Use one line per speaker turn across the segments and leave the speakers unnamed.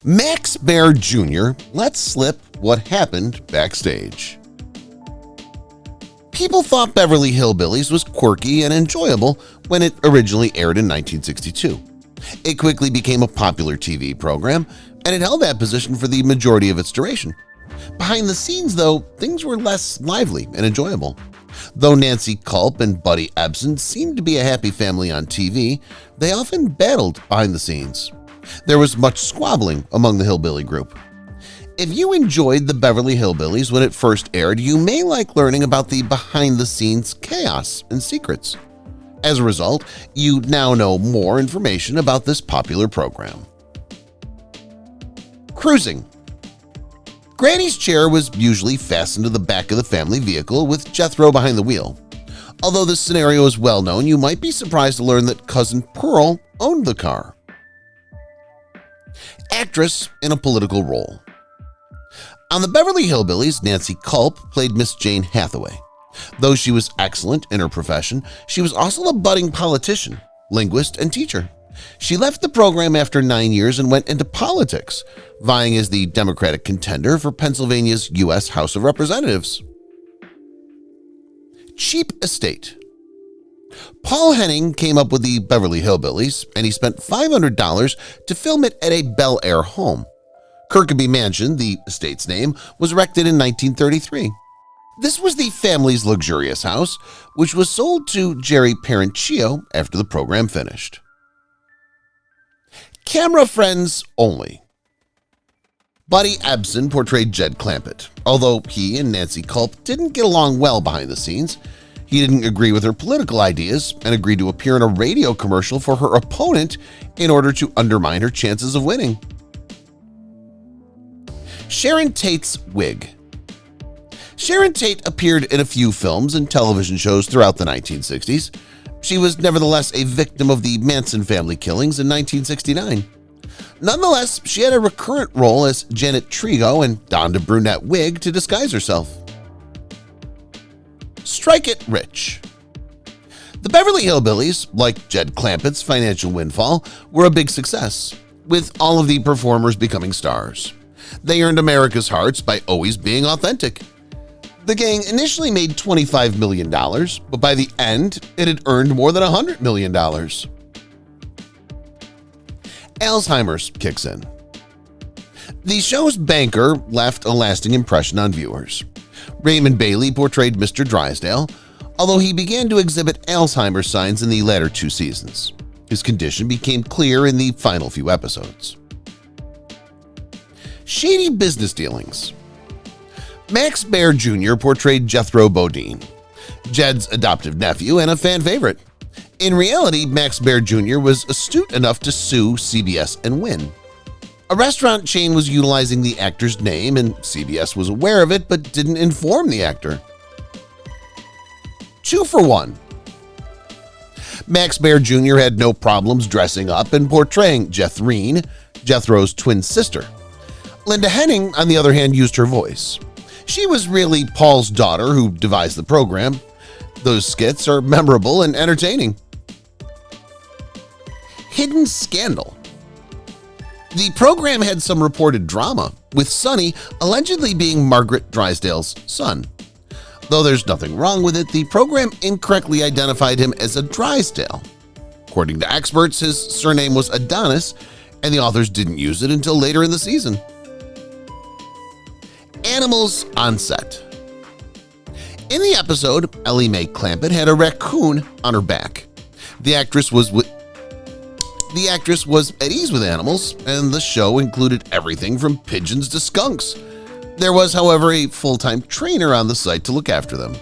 Max Baer Jr. lets slip what happened backstage. People thought Beverly Hillbillies was quirky and enjoyable when it originally aired in 1962. It quickly became a popular TV program, and it held that position for the majority of its duration. Behind the scenes, though, things were less lively and enjoyable. Though Nancy Culp and Buddy Ebsen seemed to be a happy family on TV, they often battled behind the scenes. There was much squabbling among the hillbilly group. If you enjoyed the Beverly Hillbillies when it first aired, you may like learning about the behind-the-scenes chaos and secrets. As a result, you now know more information about this popular program. Cruising. Granny's chair was usually fastened to the back of the family vehicle with Jethro behind the wheel. Although this scenario is well known, you might be surprised to learn that Cousin Pearl owned the car. Actress in a political role. On the Beverly Hillbillies, Nancy Culp played Miss Jane Hathaway. Though she was excellent in her profession, she was also a budding politician, linguist, and teacher. She left the program after 9 years and went into politics, vying as the Democratic contender for Pennsylvania's U.S. House of Representatives. Cheap estate. Paul Henning came up with the Beverly Hillbillies, and he spent $500 to film it at a Bel Air home. Kirkby Mansion, the estate's name, was erected in 1933. This was the family's luxurious house, which was sold to Jerry Parenchio after the program finished. Camera friends only. Buddy Ebsen portrayed Jed Clampett. Although he and Nancy Culp didn't get along well behind the scenes, he didn't agree with her political ideas and agreed to appear in a radio commercial for her opponent in order to undermine her chances of winning. Sharon Tate's wig. Sharon Tate appeared in a few films and television shows throughout the 1960s. She was nevertheless a victim of the Manson family killings in 1969. Nonetheless, she had a recurrent role as Janet Trigo and donned a brunette wig to disguise herself. Strike It Rich. The Beverly Hillbillies, like Jed Clampett's financial windfall, were a big success, with all of the performers becoming stars. They earned America's hearts by always being authentic. The gang initially made $25 million, but by the end, it had earned more than $100 million. Alzheimer's kicks in. The show's banker left a lasting impression on viewers. Raymond Bailey portrayed Mr. Drysdale, although he began to exhibit Alzheimer's signs in the latter 2 seasons. His condition became clear in the final few episodes. Shady business dealings. Max Baer Jr. portrayed Jethro Bodine, Jed's adoptive nephew and a fan favorite. In reality, Max Baer Jr. was astute enough to sue CBS and win. A restaurant chain was utilizing the actor's name, and CBS was aware of it but didn't inform the actor. 2 for 1. Max Baer Jr. had no problems dressing up and portraying Jethreen, Jethro's twin sister. Linda Henning, on the other hand, used her voice. She was really Paul's daughter who devised the program. Those skits are memorable and entertaining. Hidden scandal. The program had some reported drama, with Sonny allegedly being Margaret Drysdale's son. Though there's nothing wrong with it, the program incorrectly identified him as a Drysdale. According to experts, his surname was Adonis, and the authors didn't use it until later in the season. Animals on set. In the episode, Ellie Mae Clampett had a raccoon on her back. The actress was at ease with animals, and the show included everything from pigeons to skunks. There was, however, a full-time trainer on the site to look after them.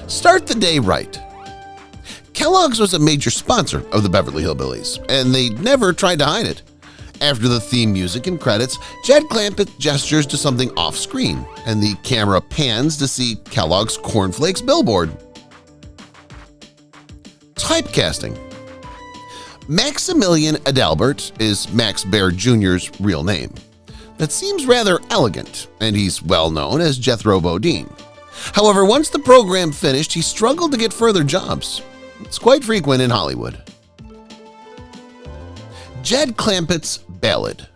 Start the day right. Kellogg's was a major sponsor of the Beverly Hillbillies, and they never tried to hide it. After the theme music and credits, Jed Clampett gestures to something off-screen, and the camera pans to see Kellogg's Cornflakes billboard. Typecasting. Maximilian Adalbert is Max Baer Jr.'s real name. That seems rather elegant, and he's well known as Jethro Bodine. However, once the program finished, he struggled to get further jobs. It's quite frequent in Hollywood. Jed Clampett's Ballad.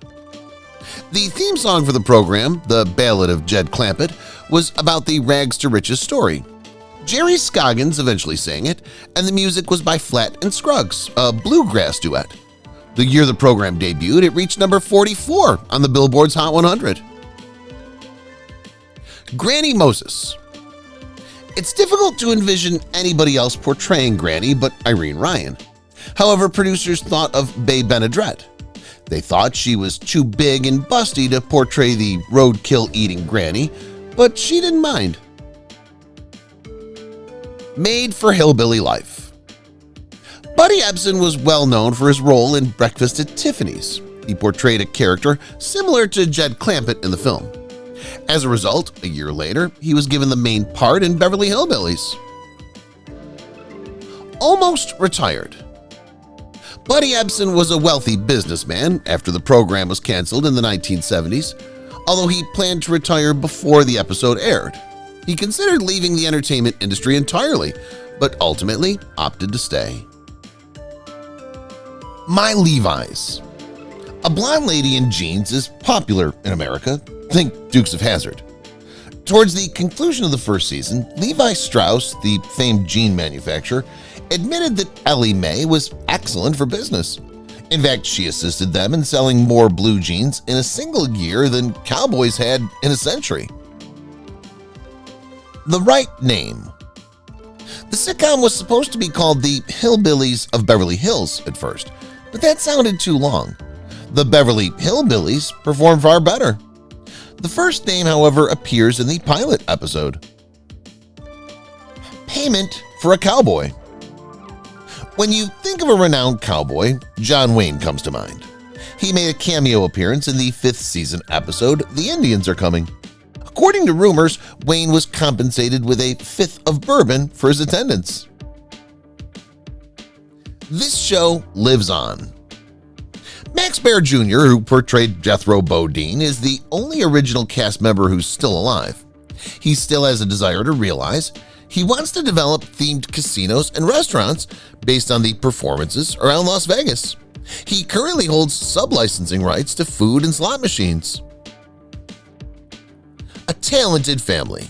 The theme song for the program, The Ballad of Jed Clampett, was about the rags to riches story. Jerry Scoggins eventually sang it, and the music was by Flatt and Scruggs, a bluegrass duet. The year the program debuted, it reached number 44 on the Billboard's Hot 100. Granny Moses. It's difficult to envision anybody else portraying Granny but Irene Ryan. However, producers thought of Bae Benadret. They thought she was too big and busty to portray the roadkill-eating Granny, but she didn't mind. Made for Hillbilly Life. Buddy Ebsen was well known for his role in Breakfast at Tiffany's. He portrayed a character similar to Jed Clampett in the film. As a result, a year later, he was given the main part in Beverly Hillbillies. Almost retired. Buddy Ebsen was a wealthy businessman after the program was canceled in the 1970s, although he planned to retire before the episode aired. He considered leaving the entertainment industry entirely, but ultimately opted to stay. My Levi's. A blonde lady in jeans is popular in America. Think Dukes of Hazzard. Towards the conclusion of the first season, Levi Strauss, the famed jean manufacturer, admitted that Ellie Mae was excellent for business. In fact, she assisted them in selling more blue jeans in a single year than Cowboys had in a century. The Right Name. The sitcom was supposed to be called The Hillbillies of Beverly Hills at first, but that sounded too long. The Beverly Hillbillies performed far better. The first name, however, appears in the pilot episode. Payment for a Cowboy. When you think of a renowned cowboy, John Wayne comes to mind. He made a cameo appearance in the 5th season episode, The Indians Are Coming. According to rumors, Wayne was compensated with a 5th of bourbon for his attendance. This show lives on. Max Baer Jr., who portrayed Jethro Bodine, is the only original cast member who's still alive. He still has a desire to realize he wants to develop themed casinos and restaurants based on the performances around Las Vegas. He currently holds sub-licensing rights to food and slot machines. A Talented Family.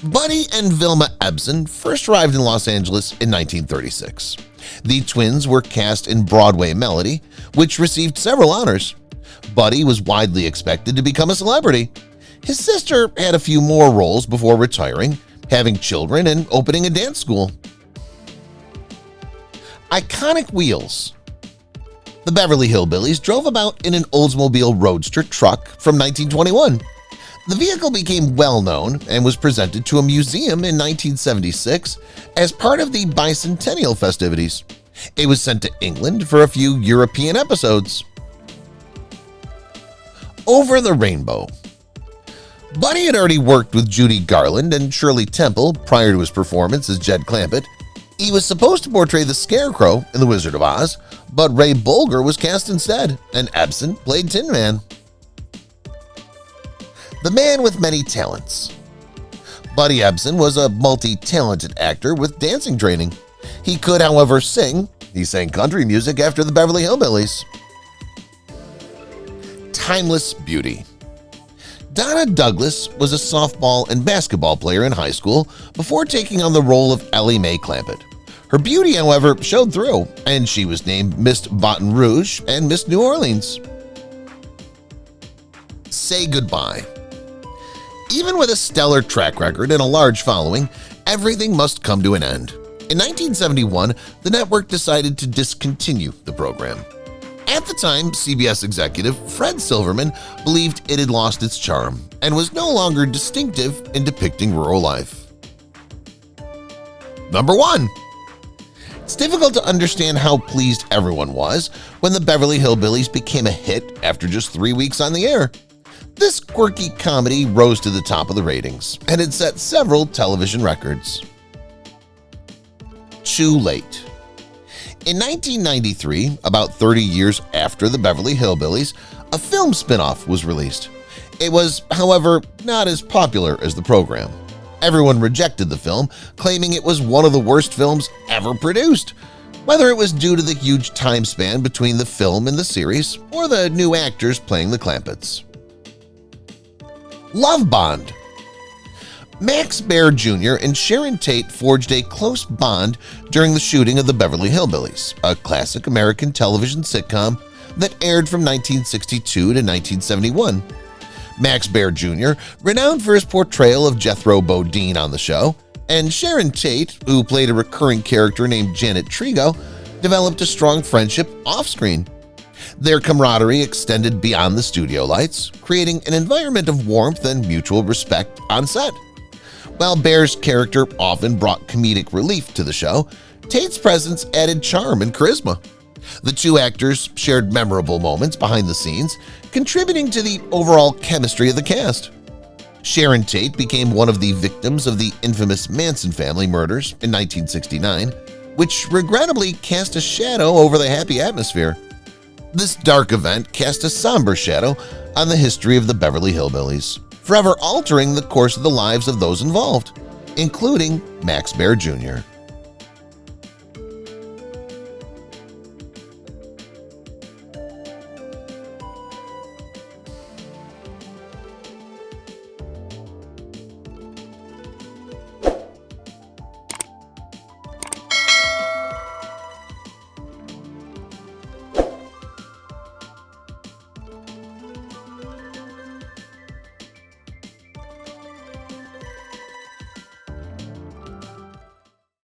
Buddy and Vilma Ebsen first arrived in Los Angeles in 1936. The twins were cast in Broadway Melody, which received several honors. Buddy was widely expected to become a celebrity. His sister had a few more roles before retiring, having children and opening a dance school. Iconic Wheels. The Beverly Hillbillies drove about in an Oldsmobile Roadster truck from 1921. The vehicle became well-known and was presented to a museum in 1976 as part of the bicentennial festivities. It was sent to England for a few European episodes. Over the Rainbow. Buddy had already worked with Judy Garland and Shirley Temple prior to his performance as Jed Clampett. He was supposed to portray the Scarecrow in The Wizard of Oz, but Ray Bolger was cast instead, and Ebsen played Tin Man. The Man with Many Talents. Buddy Ebsen was a multi-talented actor with dancing training. He could, however, sing. He sang country music after the Beverly Hillbillies. Timeless Beauty. Donna Douglas was a softball and basketball player in high school before taking on the role of Ellie Mae Clampett. Her beauty, however, showed through, and she was named Miss Baton Rouge and Miss New Orleans. Say Goodbye. Even with a stellar track record and a large following, everything must come to an end. In 1971, the network decided to discontinue the program. At the time, CBS executive Fred Silverman believed it had lost its charm and was no longer distinctive in depicting rural life. Number 1. It's difficult to understand how pleased everyone was when the Beverly Hillbillies became a hit after just 3 weeks on the air. This quirky comedy rose to the top of the ratings and had set several television records. Too Late. In 1993, about 30 years after the Beverly Hillbillies, a film spin-off was released. It was, however, not as popular as the program. Everyone rejected the film, claiming it was one of the worst films ever produced. whether it was due to the huge time span between the film and the series or the new actors playing the Clampetts. Love Bond. Max Baer Jr. and Sharon Tate forged a close bond during the shooting of the Beverly Hillbillies, a classic American television sitcom that aired from 1962 to 1971. Max Baer Jr., renowned for his portrayal of Jethro Bodine on the show, and Sharon Tate, who played a recurring character named Janet Trigo, developed a strong friendship off-screen. Their camaraderie extended beyond the studio lights, creating an environment of warmth and mutual respect on set. While Baer's character often brought comedic relief to the show, Tate's presence added charm and charisma. The two actors shared memorable moments behind the scenes, contributing to the overall chemistry of the cast. Sharon Tate became one of the victims of the infamous Manson family murders in 1969, which regrettably cast a shadow over the happy atmosphere. This dark event cast a somber shadow on the history of the Beverly Hillbillies, forever altering the course of the lives of those involved, including Max Baer Jr.